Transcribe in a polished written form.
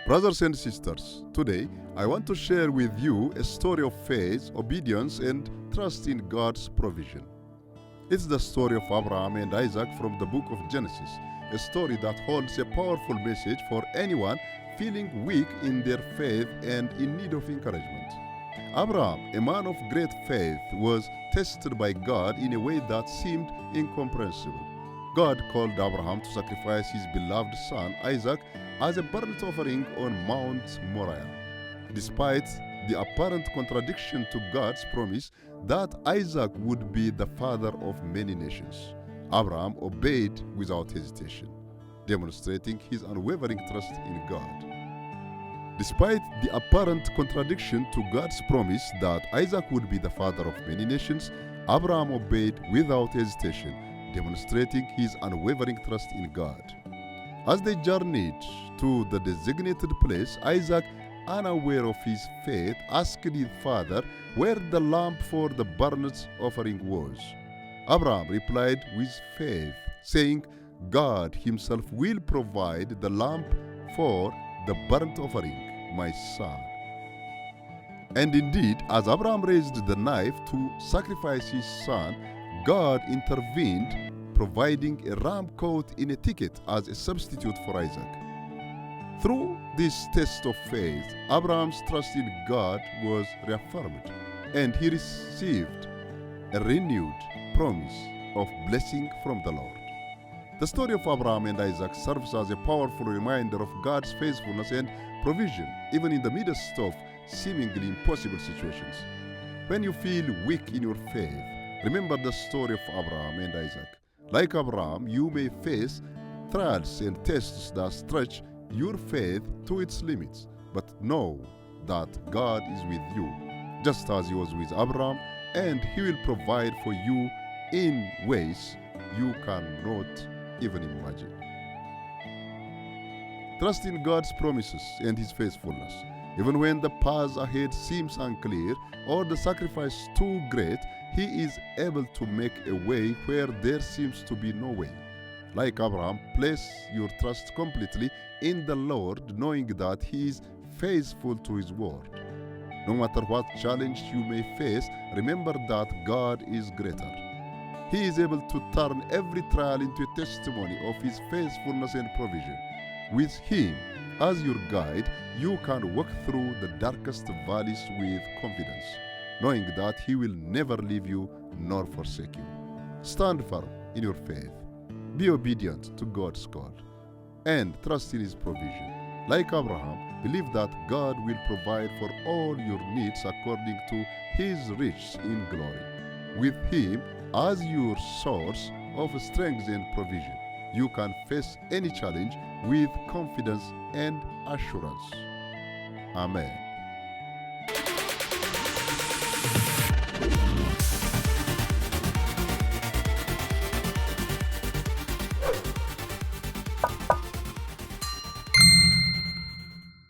Brothers and sisters, today I want to share with you a story of faith, obedience, and trust in God's provision. It's the story of Abraham and Isaac from the book of Genesis, a story that holds a powerful message for anyone feeling weak in their faith and in need of encouragement. Abraham, a man of great faith, was tested by God in a way that seemed incomprehensible. God called Abraham to sacrifice his beloved son Isaac as a burnt offering on Mount Moriah. Despite the apparent contradiction to God's promise that Isaac would be the father of many nations, Abraham obeyed without hesitation, demonstrating his unwavering trust in God. Despite the apparent contradiction to God's promise that Isaac would be the father of many nations, Abraham obeyed without hesitation, demonstrating his unwavering trust in God. As they journeyed to the designated place, Isaac, unaware of his faith, asked his father where the lamb for the burnt offering was. Abraham replied with faith, saying, "God himself will provide the lamb for the burnt offering, my son." And indeed, as Abraham raised the knife to sacrifice his son, God intervened, providing a ram caught in a thicket as a substitute for Isaac. Through this test of faith, Abraham's trust in God was reaffirmed, and he received a renewed promise of blessing from the Lord. The story of Abraham and Isaac serves as a powerful reminder of God's faithfulness and provision, even in the midst of seemingly impossible situations. When you feel weak in your faith, remember the story of Abraham and Isaac. Like Abraham, you may face trials and tests that stretch your faith to its limits, but know that God is with you, just as he was with Abraham, and he will provide for you in ways you cannot even imagine. Trust in God's promises and his faithfulness. Even when the path ahead seems unclear or the sacrifice too great, he is able to make a way where there seems to be no way. Like Abraham, place your trust completely in the Lord, knowing that he is faithful to his word. No matter what challenge you may face, remember that God is greater. He is able to turn every trial into a testimony of his faithfulness and provision. With him as your guide, you can walk through the darkest valleys with confidence, knowing that he will never leave you nor forsake you. Stand firm in your faith. Be obedient to God's call and trust in his provision. Like Abraham, believe that God will provide for all your needs according to his riches in glory. With him as your source of strength and provision, you can face any challenge with confidence and assurance. Amen.